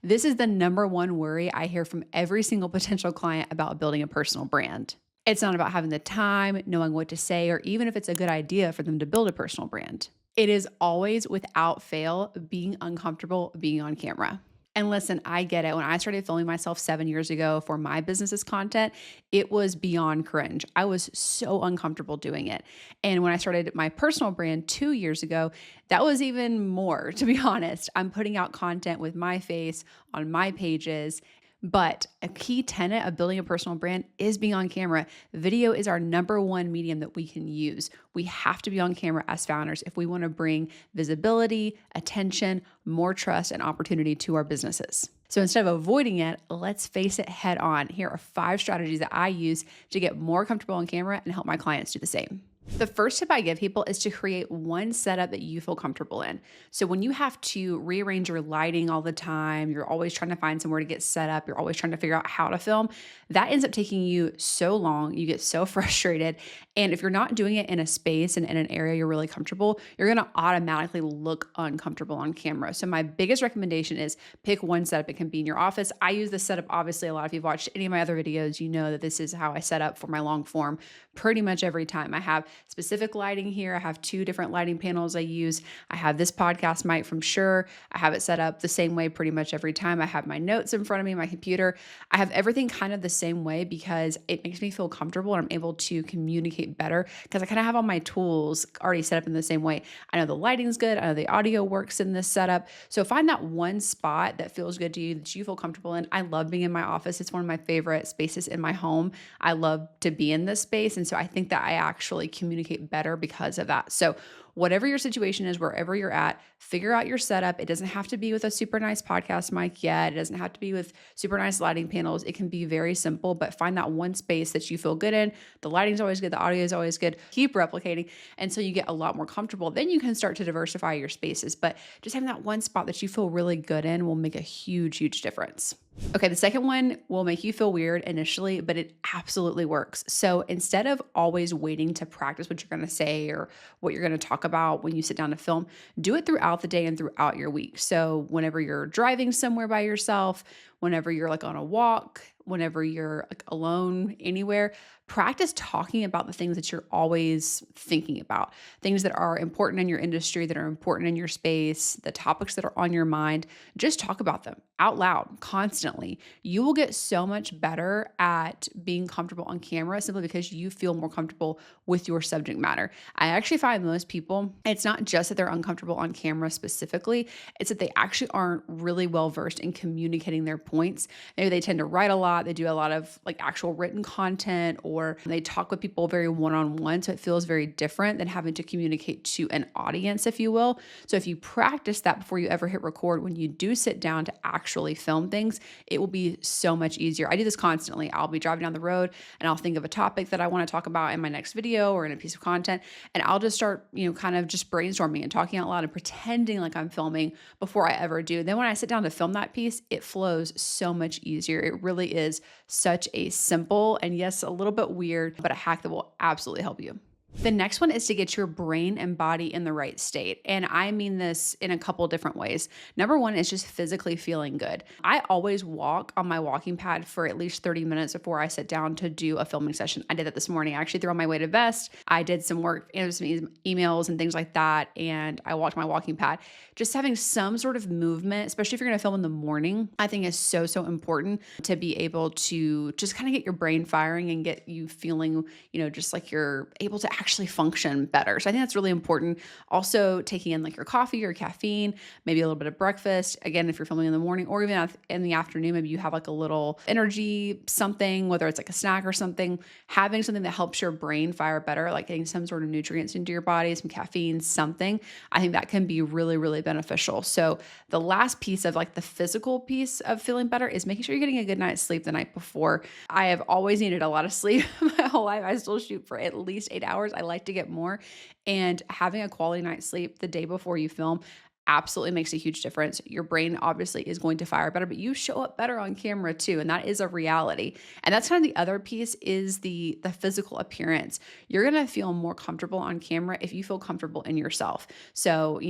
This is the number one worry I hear from every single potential client about building a personal brand. It's not about having the time, knowing what to say, or even if it's a good idea for them to build a personal brand. It is always, without fail, being uncomfortable being on camera. And listen, I get it. When I started filming myself 7 years ago for my business's content, it was beyond cringe. I was so uncomfortable doing it. And when I started my personal brand 2 years ago, that was even more, to be honest. I'm putting out content with my face on my pages. But a key tenet of building a personal brand is being on camera. Video is our number one medium that we can use. We have to be on camera as founders if we want to bring visibility, attention, more trust, and opportunity to our businesses. So instead of avoiding it, let's face it head on. Here are 5 strategies that I use to get more comfortable on camera and help my clients do the same. The first tip I give people is to create one setup that you feel comfortable in. So when you have to rearrange your lighting all the time, you're always trying to find somewhere to get set up, you're always trying to figure out how to film, that ends up taking you so long. You get so frustrated. And if you're not doing it in a space and in an area you're really comfortable, you're going to automatically look uncomfortable on camera. So my biggest recommendation is pick one setup. It can be in your office. I use this setup. Obviously, a lot of you have watched any of my other videos, you know that this is how I set up for my long form pretty much every time. I have specific lighting here. I have 2 different lighting panels I use. I have this podcast mic from Shure. I have it set up the same way pretty much every time. I have my notes in front of me, my computer. I have everything kind of the same way because it makes me feel comfortable and I'm able to communicate better because I kind of have all my tools already set up in the same way. I know the lighting's good. I know the audio works in this setup. So find that one spot that feels good to you, that you feel comfortable in. I love being in my office. It's one of my favorite spaces in my home. I love to be in this space. And so I think that I actually communicate better because of that. So whatever your situation is, wherever you're at, figure out your setup. It doesn't have to be with a super nice podcast mic yet. It doesn't have to be with super nice lighting panels. It can be very simple, but find that one space that you feel good in. The lighting's always good. The audio is always good. Keep replicating until you get a lot more comfortable. Then you can start to diversify your spaces. But just having that one spot that you feel really good in will make a huge, huge difference. Okay, the second one will make you feel weird initially, but it absolutely works. So instead of always waiting to practice what you're going to say or what you're going to talk about when you sit down to film, do it throughout the day and throughout your week. So whenever you're driving somewhere by yourself, whenever you're like on a walk, whenever you're like alone anywhere, practice talking about the things that you're always thinking about, things that are important in your industry, that are important in your space, the topics that are on your mind. Just talk about them out loud constantly. You will get so much better at being comfortable on camera simply because you feel more comfortable with your subject matter. I actually find most people, it's not just that they're uncomfortable on camera specifically, it's that they actually aren't really well versed in communicating their points. Maybe they tend to write a lot, they do a lot of like actual written content, or they talk with people very one-on-one. So it feels very different than having to communicate to an audience, if you will. So if you practice that before you ever hit record, when you do sit down to actually film things, it will be so much easier. I do this constantly. I'll be driving down the road and I'll think of a topic that I want to talk about in my next video or in a piece of content. And I'll just start, kind of just brainstorming and talking out loud and pretending like I'm filming before I ever do. Then when I sit down to film that piece, it flows so much easier. It really is such a simple and yes, a little bit weird, but a hack that will absolutely help you. The next one is to get your brain and body in the right state. And I mean this in a couple different ways. Number one is just physically feeling good. I always walk on my walking pad for at least 30 minutes before I sit down to do a filming session. I did that this morning. I actually threw on my weighted vest. I did some work, some emails and things like that. And I walked my walking pad. Just having some sort of movement, especially if you're going to film in the morning, I think is so, so important to be able to just kind of get your brain firing and get you feeling, just like you're able to actually function better. So I think that's really important. Also taking in like your coffee or caffeine, maybe a little bit of breakfast. Again, if you're filming in the morning or even in the afternoon, maybe you have like a little energy something, whether it's like a snack or something, having something that helps your brain fire better, like getting some sort of nutrients into your body, some caffeine, something. I think that can be really, really beneficial. So the last piece of like the physical piece of feeling better is making sure you're getting a good night's sleep the night before. I have always needed a lot of sleep my whole life. I still shoot for at least 8 hours. I like to get more. And having a quality night's sleep the day before you film absolutely makes a huge difference. Your brain obviously is going to fire better, but you show up better on camera too, and that is a reality. And that's kind of the other piece is the physical appearance. You're going to feel more comfortable on camera if you feel comfortable in yourself. So,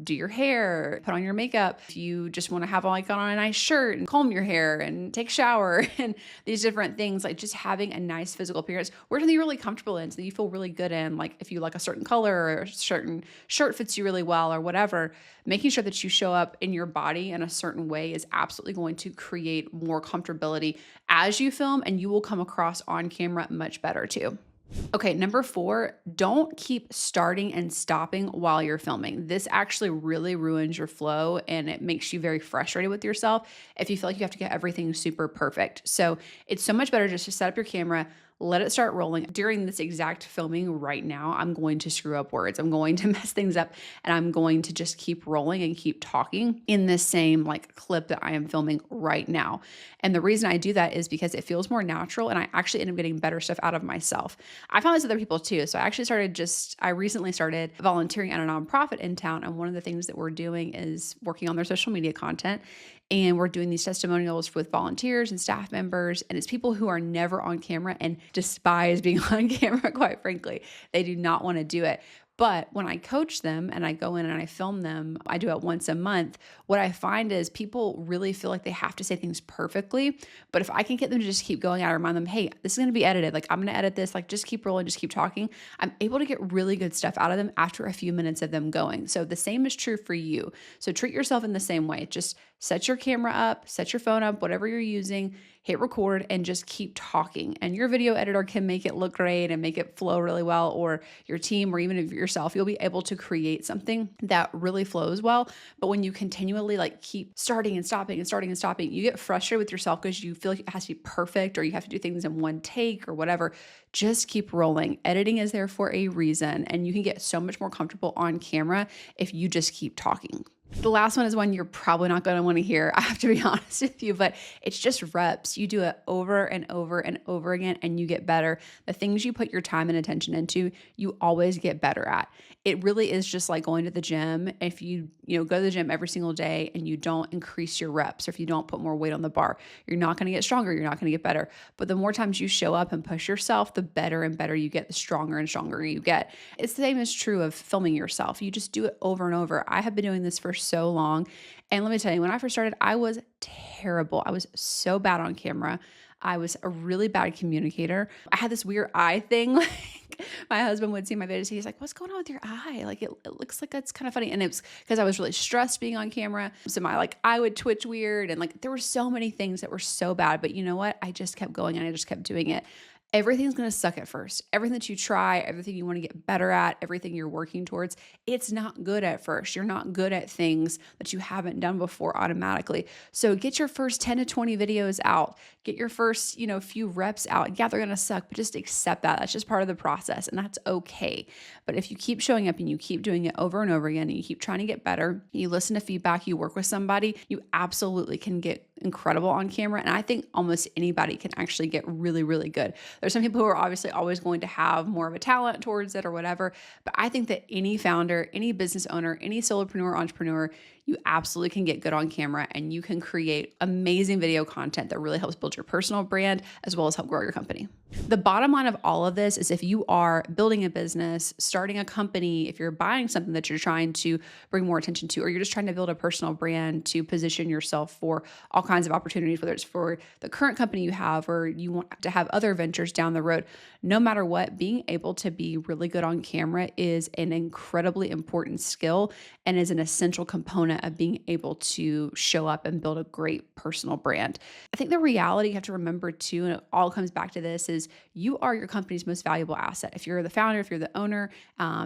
do your hair, put on your makeup. If you just want to have like on a nice shirt and comb your hair and take a shower and these different things, like just having a nice physical appearance, we're going to be really comfortable in, so you feel really good in, like if you like a certain color or a certain shirt fits you really well or whatever, making sure that you show up in your body in a certain way is absolutely going to create more comfortability as you film, and you will come across on camera much better too. Okay, number 4, don't keep starting and stopping while you're filming. This actually really ruins your flow and it makes you very frustrated with yourself if you feel like you have to get everything super perfect. So it's so much better just to set up your camera, let it start rolling. During this exact filming right now, I'm going to screw up words. I'm going to mess things up, and I'm going to just keep rolling and keep talking in this same like clip that I am filming right now. And the reason I do that is because it feels more natural, and I actually end up getting better stuff out of myself. I found this with other people too. So I recently started volunteering at a nonprofit in town. And one of the things that we're doing is working on their social media content. And we're doing these testimonials with volunteers and staff members. And it's people who are never on camera and despise being on camera, quite frankly. They do not want to do it. But when I coach them and I go in and I film them, I do it once a month. What I find is people really feel like they have to say things perfectly. But if I can get them to just keep going, I remind them, hey, this is going to be edited. Like, I'm going to edit this. Like, just keep rolling, just keep talking. I'm able to get really good stuff out of them after a few minutes of them going. So the same is true for you. So treat yourself in the same way. Just set your camera up, set your phone up, whatever you're using, hit record, and just keep talking. And your video editor can make it look great and make it flow really well, or your team, or even if yourself, you'll be able to create something that really flows well. But when you continually like keep starting and stopping and starting and stopping, you get frustrated with yourself because you feel like it has to be perfect or you have to do things in one take or whatever. Just keep rolling. Editing is there for a reason, and you can get so much more comfortable on camera if you just keep talking. The last one is one you're probably not going to want to hear. I have to be honest with you, but it's just reps. You do it over and over and over again, and you get better. The things you put your time and attention into, you always get better at. It really is just like going to the gym. If you go to the gym every single day and you don't increase your reps, or if you don't put more weight on the bar, you're not going to get stronger. You're not going to get better. But the more times you show up and push yourself, the better and better you get, the stronger and stronger you get. It's the same is true of filming yourself. You just do it over and over. I have been doing this for so long. And let me tell you, when I first started, I was terrible. I was so bad on camera. I was a really bad communicator. I had this weird eye thing. Like my husband would see my videos. He's like, what's going on with your eye? Like it looks like that's kind of funny. And it was because I was really stressed being on camera. So my eye would twitch weird. And there were so many things that were so bad. But you know what? I just kept going and I just kept doing it. Everything's going to suck at first. Everything that you try, everything you want to get better at, everything you're working towards, it's not good at first. You're not good at things that you haven't done before automatically. So get your first 10 to 20 videos out. Get your first, few reps out. Yeah, they're going to suck, but just accept that. That's just part of the process, and that's okay. But if you keep showing up and you keep doing it over and over again, and you keep trying to get better, you listen to feedback, you work with somebody, you absolutely can get incredible on camera. And I think almost anybody can actually get really, really good. There's some people who are obviously always going to have more of a talent towards it or whatever. But I think that any founder, any business owner, any solopreneur, entrepreneur, you absolutely can get good on camera, and you can create amazing video content that really helps build your personal brand as well as help grow your company. The bottom line of all of this is if you are building a business, starting a company, if you're buying something that you're trying to bring more attention to, or you're just trying to build a personal brand to position yourself for all kinds of opportunities, whether it's for the current company you have or you want to have other ventures down the road, no matter what, being able to be really good on camera is an incredibly important skill and is an essential component of being able to show up and build a great personal brand. I think the reality you have to remember too, and it all comes back to this, is you are your company's most valuable asset. If you're the founder, if you're the owner,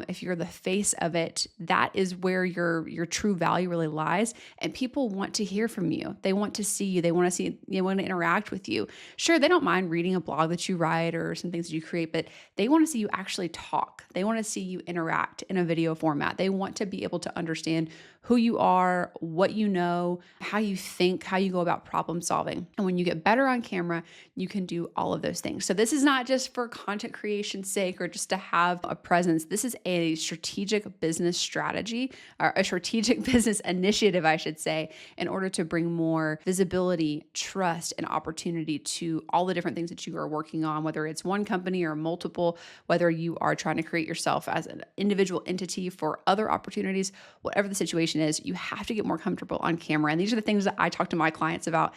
if you're the face of it, that is where your true value really lies. And people want to hear from you. They want to see you. They want to interact with you. Sure, they don't mind reading a blog that you write or some things that you create, but they want to see you actually talk. They want to see you interact in a video format. They want to be able to understand who you are, what you know, how you think, how you go about problem solving. And when you get better on camera, you can do all of those things. So this is not just for content creation's sake or just to have a presence. This is a strategic business strategy, or a strategic business initiative, I should say, in order to bring more visibility, trust, and opportunity to all the different things that you are working on, whether it's one company or multiple, whether you are trying to create yourself as an individual entity for other opportunities, whatever the situation is, you have to get more comfortable on camera. And these are the things that I talk to my clients about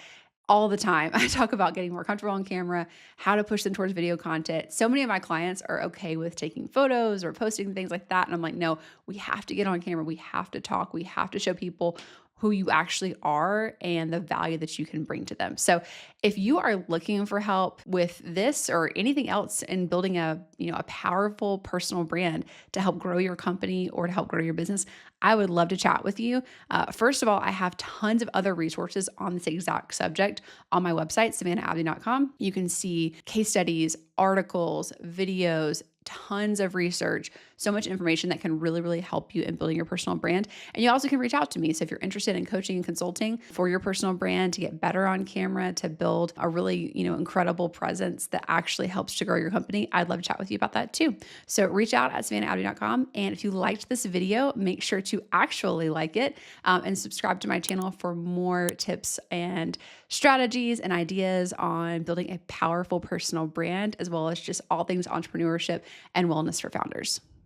all the time. I talk about getting more comfortable on camera, how to push them towards video content. So many of my clients are okay with taking photos or posting things like that. And I'm like, no, we have to get on camera. We have to talk. We have to show people who you actually are and the value that you can bring to them. So if you are looking for help with this or anything else in building a powerful personal brand to help grow your company or to help grow your business, I would love to chat with you. First of all, I have tons of other resources on this exact subject on my website, savannahabdi.com. You can see case studies, articles, videos, tons of research, so much information that can really, really help you in building your personal brand. And you also can reach out to me. So if you're interested in coaching and consulting for your personal brand to get better on camera, to build a really, incredible presence that actually helps to grow your company, I'd love to chat with you about that too. So reach out at savannahabdi.com. And if you liked this video, make sure to actually like it and subscribe to my channel for more tips and strategies and ideas on building a powerful personal brand, as well as just all things entrepreneurship and wellness for founders.